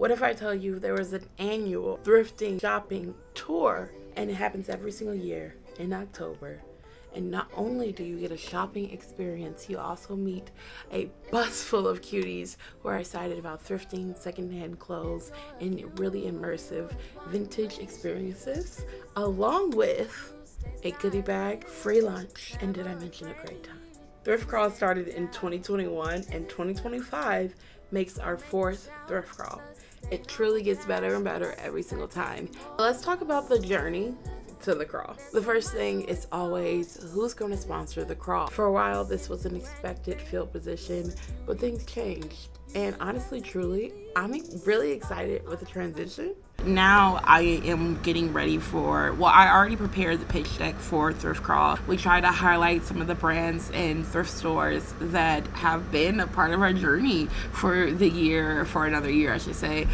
What if I tell you there was an annual thrifting shopping tour, and it happens every single year in October? And not only do you get a shopping experience, you also meet a bus full of cuties who are excited about thrifting, secondhand clothes, and really immersive vintage experiences, along with a goodie bag, free lunch, and did I mention a great time? Thrift Crawl started in 2021, and 2025 makes our 4th Thrift Crawl. It truly gets better and better every single time. Let's talk about the journey to the crawl. The first thing is always who's going to sponsor the crawl. For a while, this was an expected field position, but things changed. And honestly, truly, I'm really excited with the transition. Now I am getting ready for, well, I already prepared the pitch deck for Thrift Crawl. We try to highlight some of the brands and thrift stores that have been a part of our journey for the year, for another year, I should say.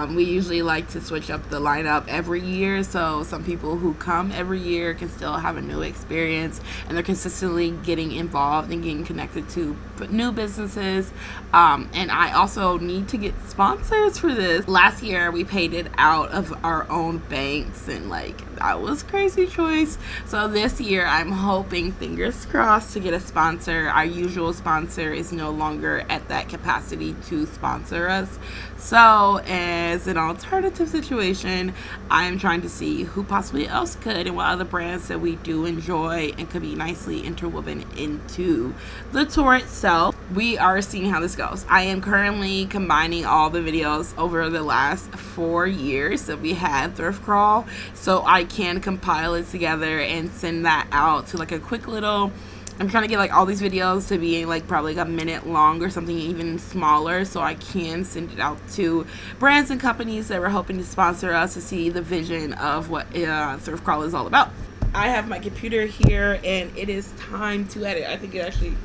We usually like to switch up the lineup every year, so some people who come every year can still have a new experience, and they're consistently getting involved and getting connected to new businesses. And I also need to get sponsors for this. Last year we paid it out of our own banks, and that was crazy choice. So this year I'm hoping, fingers crossed, to get a sponsor. Our usual sponsor is no longer at that capacity to sponsor us, so as an alternative situation, I'm trying to see who possibly else could and what other brands that we do enjoy and could be nicely interwoven into the tour itself. We are seeing how this goes. I am currently combining all the videos over the last 4 years that we had Thrift Crawl, so I can compile it together and send that out to a quick little, I'm trying to get all these videos to be probably a minute long or something even smaller, so I can send it out to brands and companies that were hoping to sponsor us to see the vision of what Thrift Crawl is all about. I have my computer here and it is time to edit. I think it actually,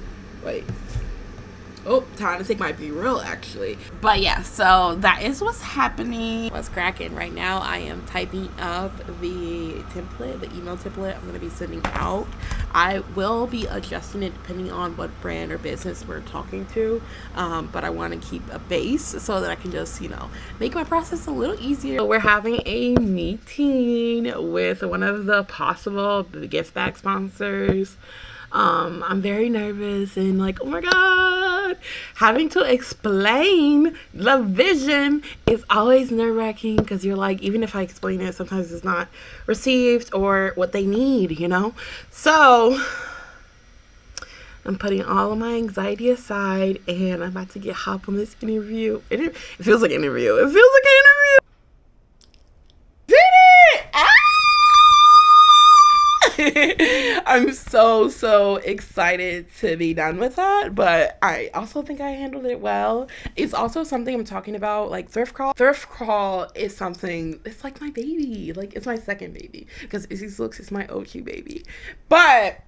time to take my B-roll actually. But yeah, so that is what's happening. What's cracking right now? I am typing up the template, the email template I'm going to be sending out. I will be adjusting it depending on what brand or business we're talking to, but I want to keep a base so that I can just, make my process a little easier. So we're having a meeting with one of the possible gift bag sponsors. I'm very nervous and oh my god, having to explain the vision is always nerve-wracking, because you're even if I explain it, sometimes it's not received or what they need, so I'm putting all of my anxiety aside and I'm about to hop on this interview. It feels like an interview. It feels like an interview. Did it! I'm so excited to be done with that, but I also think I handled it well. It's also something I'm talking about, Thrift Crawl. Thrift Crawl is something, it's my baby. It's my second baby, because Izzy's looks is my OG baby. But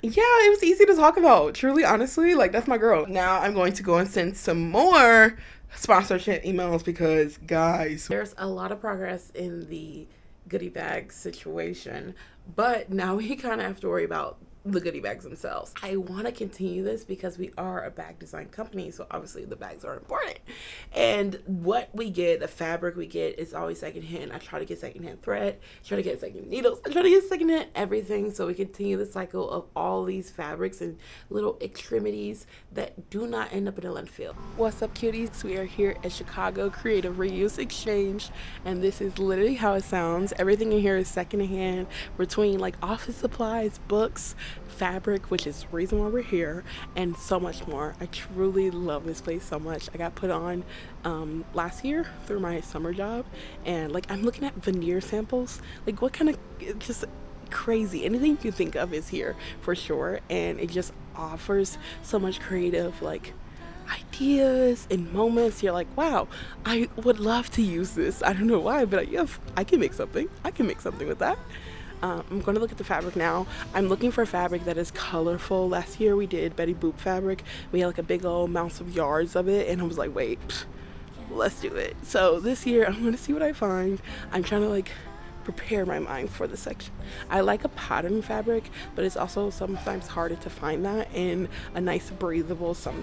yeah, it was easy to talk about. Truly, honestly, that's my girl. Now I'm going to go and send some more sponsorship emails, because guys, there's a lot of progress in the goodie bag situation, but now we kind of have to worry about the goodie bags themselves. I want to continue this because we are a bag design company, so obviously the bags are important. And what we get, the fabric we get, is always secondhand. I try to get secondhand thread, try to get second needles, I try to get secondhand everything, so we continue the cycle of all these fabrics and little extremities that do not end up in a landfill. What's up, cuties? We are here at Chicago Creative Reuse Exchange, and this is literally how it sounds. Everything in here is secondhand, between office supplies, books, fabric, which is the reason why we're here, and so much more. I truly love this place so much. I got put on last year through my summer job, and I'm looking at veneer samples, what kind of, just crazy, anything you can think of is here for sure, and it just offers so much creative ideas and moments. You're wow, I would love to use this. I don't know why, but I can make something. I can make something with that. I'm going to look at the fabric now. I'm looking for fabric that is colorful. Last year we did Betty Boop fabric. We had a big old amounts of yards of it, and I was wait, let's do it. So this year I'm going to see what I find. I'm trying to prepare my mind for the section. I like a pattern fabric, but it's also sometimes harder to find that in a nice breathable some.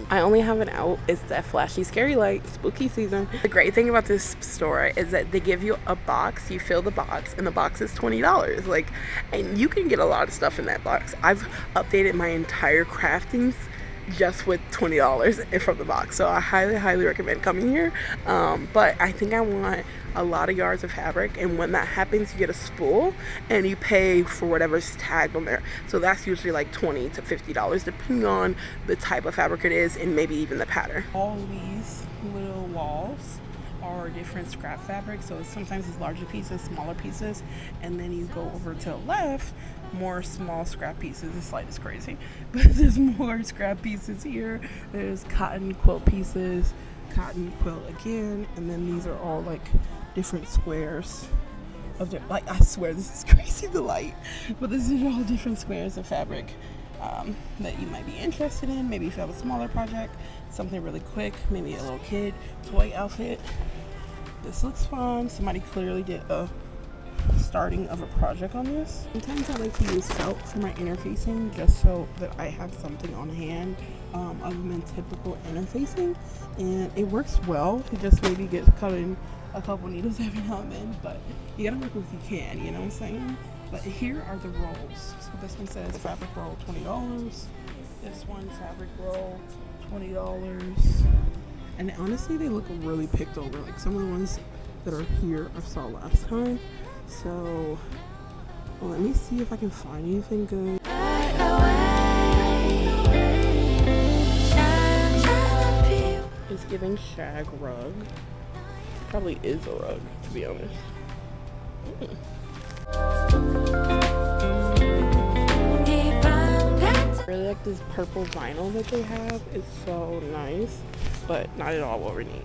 I only have an out. It's that flashy scary light spooky season. The great thing about this store is that they give you a box, you fill the box, and the box is $20. Like, and you can get a lot of stuff in that box. I've updated my entire craftings just with $20 from the box, so I highly recommend coming here. But I think I want a lot of yards of fabric, and when that happens you get a spool and you pay for whatever's tagged on there, so that's usually like $20 to $50 depending on the type of fabric it is and maybe even the pattern. All these little walls are different scrap fabric, so sometimes it's larger pieces, smaller pieces, and then you go over to the left, more small scrap pieces. This light is crazy, but there's more scrap pieces here. There's cotton quilt pieces, cotton quilt again, and then these are all like different squares of the, like, I swear this is crazy, the light, but these are all different squares of fabric that you might be interested in. Maybe if you have a smaller project, something really quick, maybe a little kid toy outfit. This looks fun. Somebody clearly did a starting of a project on this. Sometimes I like to use felt for my interfacing just so that I have something on hand other than typical interfacing, and it works well. It just maybe gets cut in a couple needles every now and then, but you gotta work with what you can, you know what I'm saying? But here are the rolls. So this one says fabric roll $20. This one fabric roll $20. And honestly, they look really picked over. Like some of the ones that are here I saw last time. So let me see if I can find anything good. It's giving shag rug. Probably is a rug, to be honest. I really like this purple vinyl that they have. It's so nice, but not at all what we need.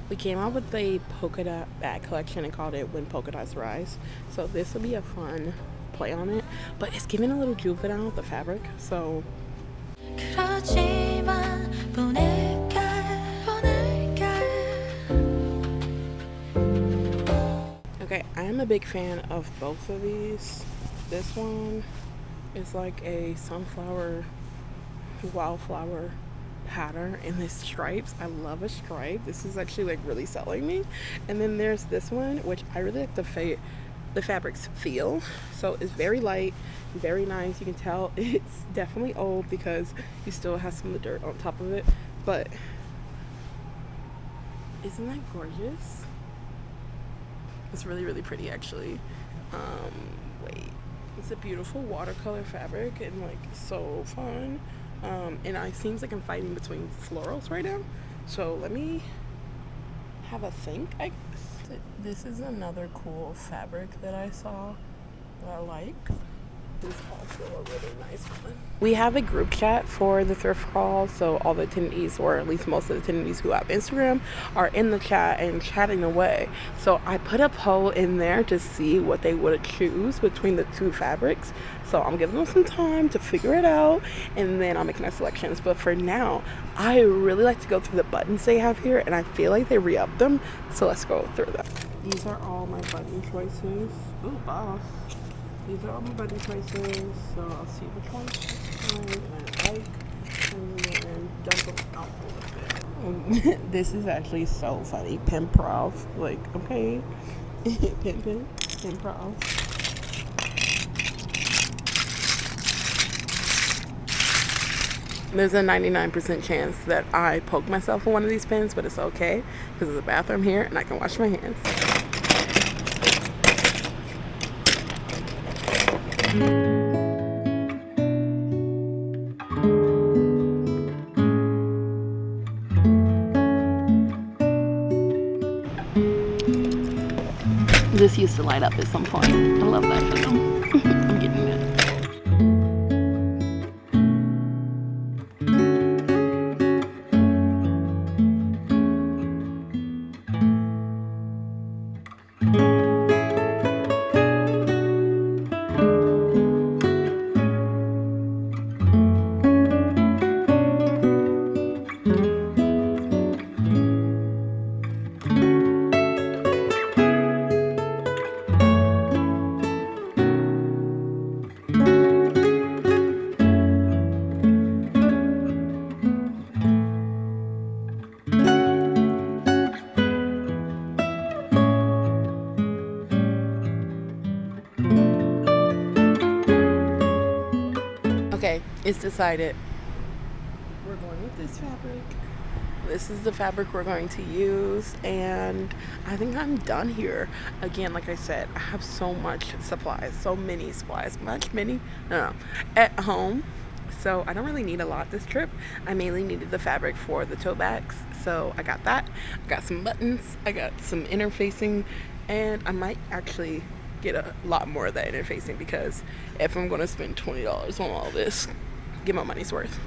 We came out with a polka dot bag collection and called it When Polka Dots Rise. So this will be a fun play on it, but it's giving a little juvenile, the fabric, so. Okay, I am a big fan of both of these. This one is like a sunflower, wildflower pattern in the stripes. I love a stripe. This is actually like really selling me. And then there's this one, which I really like the fabric's feel. So it's very light, very nice. You can tell it's definitely old because you still have some of the dirt on top of it, but isn't that gorgeous? It's really pretty actually. Wait, it's a beautiful watercolor fabric and like so fun. And it seems like I'm fighting between florals right now, so let me have a think, I guess. This is another cool fabric that I saw that I like. This is also a really nice one. We have a group chat for the Thrift Crawl, so all the attendees, or at least most of the attendees who have Instagram, are in the chat and chatting away. So I put a poll in there to see what they would choose between the two fabrics. So I'm giving them some time to figure it out, and then I'll make my selections. But for now, I really like to go through the buttons they have here, and I feel like they re-upped them. So let's go through them. These are all my button choices. Ooh, boss. These are all my button choices, so I'll see which ones I like, and then dump them out a little bit. This is actually so funny. Pimprov, like, okay. Pimprov. There's a 99% chance that I poke myself with one of these pins, but it's okay because there's a bathroom here and I can wash my hands. This used to light up at some point. I love that for them. I'm getting it. It's decided we're going with this fabric. This is the fabric we're going to use, and I think I'm done here. Again, like I said, I have so much supplies, so many supplies, no, at home. So I don't really need a lot this trip. I mainly needed the fabric for the tote bags, so I got that. I got some buttons, I got some interfacing, and I might actually get a lot more of that interfacing, because if I'm going to spend $20 on all this, get my money's worth.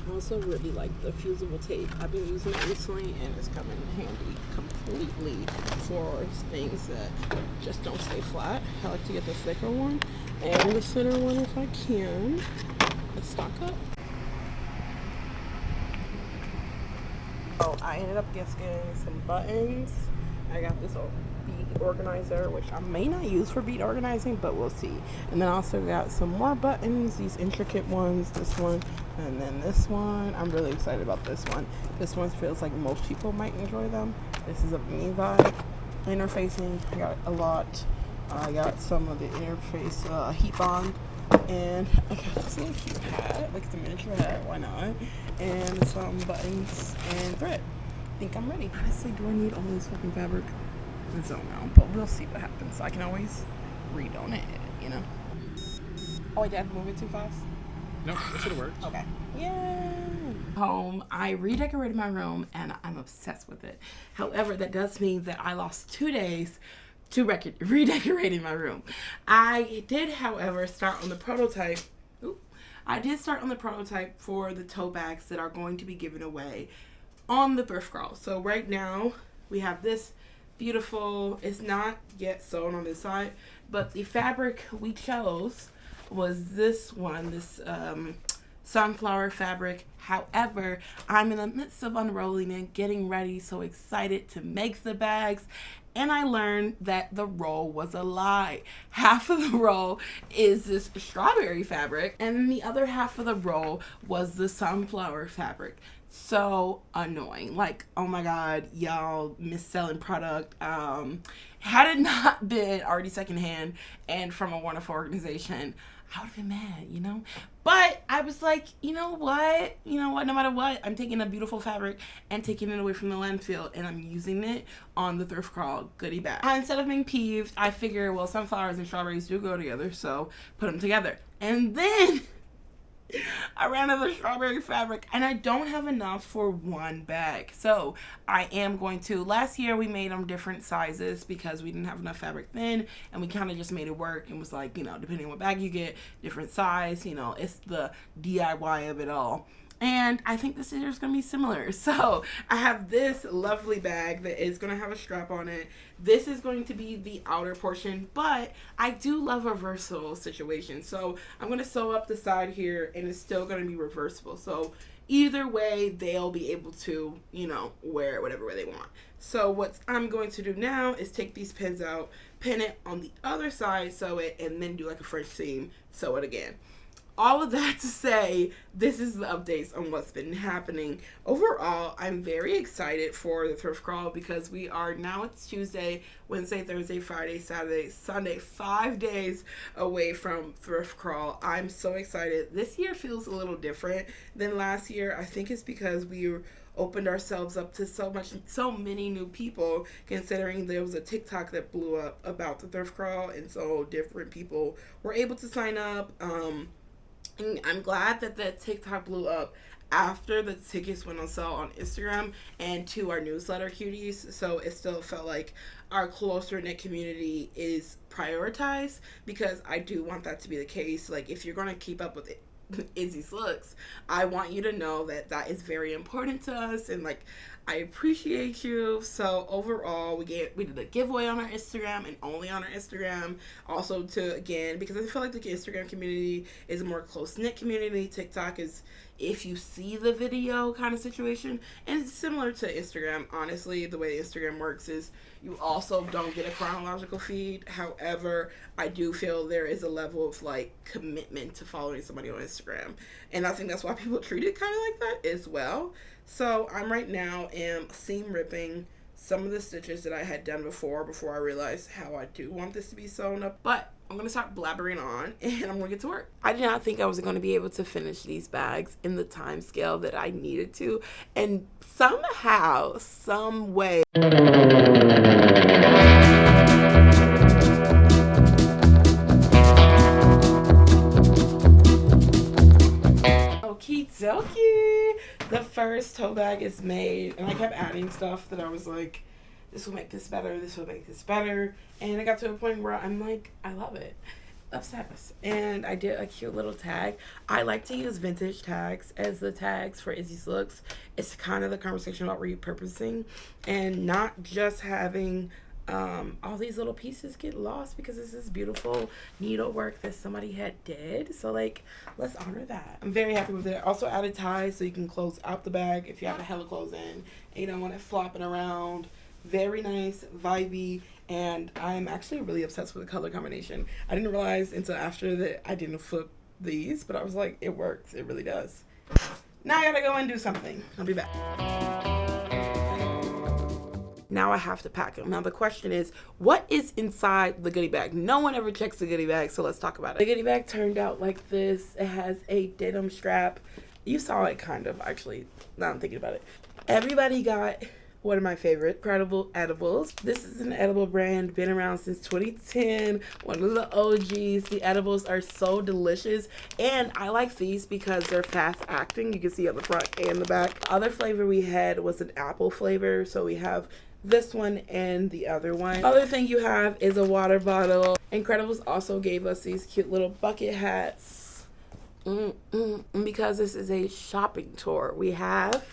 I also really like the fusible tape. I've been using it recently, and it's coming in handy completely for things that just don't stay flat. I like to get the thicker one and the thinner one if I can. Let's stock up. So I ended up just getting some buttons. I got this bead organizer, which I may not use for bead organizing, but we'll see. And then I also got some more buttons, these intricate ones, this one, and then this one. I'm really excited about this one. This one feels like most people might enjoy them. This is a me vibe. Interfacing, I got a lot. I got some of the interface heat bond, and I got this little cute hat, like it's a miniature hat, why not? And some buttons and thread. I think I'm ready. Honestly, do I need all this fucking fabric? I don't know, but we'll see what happens. I can always redonate it, you know? Oh, wait, did I move it too fast? Nope, it should have worked. Okay. Yay! Home, I redecorated my room, and I'm obsessed with it. However, that does mean that I lost 2 days to redecorating my room. I did, however, start on the prototype. I did start on the prototype for the tote bags that are going to be given away on the Thrift Crawl. So right now, we have this beautiful, it's not yet sewn on this side, but the fabric we chose was this one, this sunflower fabric. However, I'm in the midst of unrolling it, getting ready, so excited to make the bags, and I learned that the roll was a lie. Half of the roll is this strawberry fabric, and then the other half of the roll was the sunflower fabric. So annoying. Like, oh my god, y'all, mis-selling product. Had it not been already secondhand and from a wonderful organization, I would have been mad, you know? But I was like, you know what? No matter what, I'm taking a beautiful fabric and taking it away from the landfill, and I'm using it on the Thrift Crawl goodie bag. Instead of being peeved, I figure, well, sunflowers and strawberries do go together, so put them together. And then I ran out of strawberry fabric, and I don't have enough for one bag. So I am going to, last year we made them different sizes because we didn't have enough fabric then, and we kind of just made it work and was like, depending on what bag you get, different size, it's the DIY of it all. And I think this year is going to be similar. So I have this lovely bag that is going to have a strap on it. This is going to be the outer portion, but I do love a versatile situation. So I'm going to sew up the side here, and it's still going to be reversible. So either way, they'll be able to, wear it whatever way they want. So what I'm going to do now is take these pins out, pin it on the other side, sew it, and then do like a French seam, sew it again. All of that to say, this is the updates on what's been happening. Overall, I'm very excited for the Thrift Crawl because we are now, it's Tuesday, Wednesday, Thursday, Friday, Saturday, Sunday, 5 days away from Thrift Crawl. I'm so excited. This year feels a little different than last year. I think it's because we opened ourselves up to so many new people, considering there was a TikTok that blew up about the Thrift Crawl, and so different people were able to sign up. I'm glad that the TikTok blew up after the tickets went on sale on Instagram and to our newsletter cuties. So it still felt like our closer knit community is prioritized, because I do want that to be the case. Like, if you're going to keep up with Izzy's looks, I want you to know that that is very important to us, and like, I appreciate you. So overall, we did a giveaway on our Instagram, and only on our Instagram. Also because I feel like the Instagram community is a more close-knit community. TikTok is if you see the video kind of situation, and it's similar to Instagram. Honestly, the way Instagram works is you also don't get a chronological feed. However, I do feel there is a level of like commitment to following somebody on Instagram, and I think that's why people treat it kind of like that as well. So I'm right now seam ripping some of the stitches that I had done before I realized how I do want this to be sewn up. But I'm going to stop blabbering on and I'm going to get to work. I did not think I was going to be able to finish these bags in the time scale that I needed to. And somehow, some way... Okie dokie. The first tote bag is made, and I kept adding stuff that I was like, this will make this better, this will make this better. And it got to a point where I'm like, I love it. Obsessed. And I did a cute little tag. I like to use vintage tags as the tags for Izzy's looks. It's kind of the conversation about repurposing and not just having all these little pieces get lost, because this is beautiful needlework that somebody had did. So like, let's honor that. I'm very happy with it. Also added ties so you can close out the bag if you have a hella clothes in and you don't want it flopping around. Very nice, vibey, and I'm actually really obsessed with the color combination. I didn't realize until after that I didn't flip these, but I was like, it works. It really does. Now I gotta go and do something. I'll be back. Now I have to pack them. Now the question is, what is inside the goodie bag? No one ever checks the goodie bag, so let's talk about it. The goodie bag turned out like this. It has a denim strap. You saw it kind of, actually, now I'm thinking about it. Everybody got one of my favorite incredible edibles. This is an edible brand, been around since 2010, one of the OGs. The edibles are so delicious, and I like these because they're fast acting. You can see on the front and the back. The other flavor we had was an apple flavor, so we have this one and the other one. Other thing you have is a water bottle. Incredibles also gave us these cute little bucket hats. Because this is a shopping tour, we have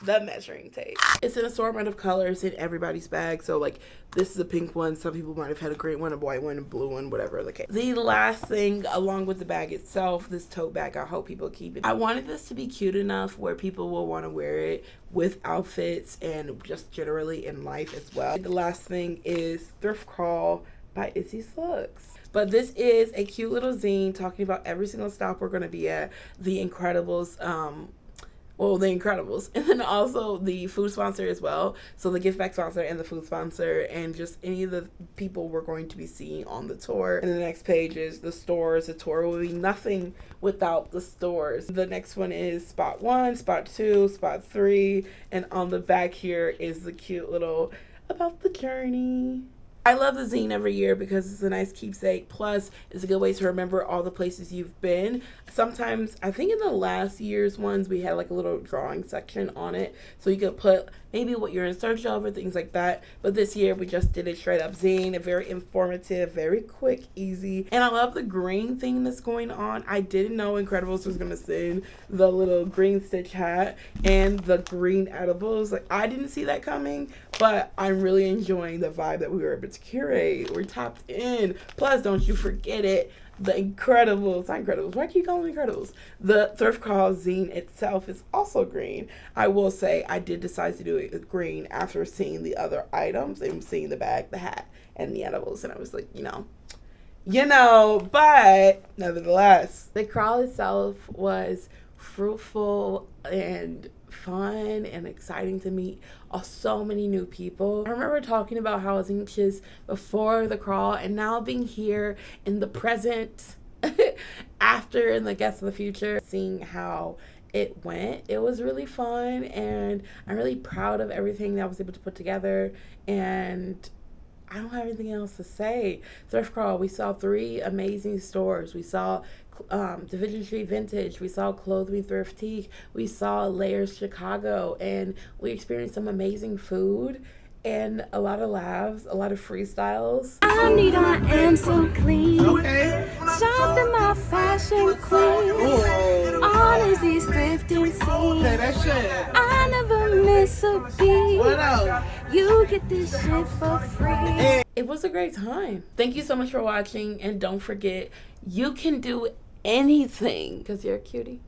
the measuring tape. It's an assortment of colors in everybody's bag. So like, this is a pink one. Some people might have had a green one, a white one, a blue one, whatever the case. The last thing, along with the bag itself, this tote bag, I hope people keep it. I wanted this to be cute enough where people will want to wear it with outfits and just generally in life as well. The last thing is Thrift Crawl by Izzy's Looks. But this is a cute little zine talking about every single stop we're going to be at. The Incredibles, the Incredibles, and then also the food sponsor as well. So the gift bag sponsor and the food sponsor, and just any of the people we're going to be seeing on the tour. And the next page is the stores. The tour will be nothing without the stores. The next one is spot 1, spot 2, spot 3, and on the back here is the cute little about the journey. I love the zine every year because it's a nice keepsake. Plus, it's a good way to remember all the places you've been. Sometimes, I think in the last year's ones, we had like a little drawing section on it. So you could put maybe what you're in search of or things like that. But this year, we just did a straight up zine. Very informative, very quick, easy. And I love the green thing that's going on. I didn't know Incredibles was going to send the little green stitch hat and the green edibles. Like, I didn't see that coming. But I'm really enjoying the vibe that we were able to curate. We're tapped in. Plus, don't you forget it, the Incredibles, not Incredibles, why do you call them Incredibles? The Thrift Crawl zine itself is also green. I will say I did decide to do it with green after seeing the other items and seeing the bag, the hat, and the edibles. And I was like, but nevertheless. The crawl itself was fruitful and fun and exciting to meet so many new people. I remember talking about how I was anxious before the crawl, and now being here in the present after and the guests of the future, seeing how it went. It was really fun, and I'm really proud of everything that I was able to put together, and I don't have anything else to say. Thrift Crawl, we saw 3 amazing stores. We saw Division Street Vintage, we saw Clothing Thriftique, we saw Layers Chicago, and we experienced some amazing food and a lot of laughs, a lot of freestyles. I need I am so clean. Okay. Shopping my fashion queen. Oh. On Izzy's thrifting scene. Okay, that shit. I never miss a beat. What else? You get this shit for free. It was a great time. Thank you so much for watching, and don't forget, you can do anything because you're a cutie.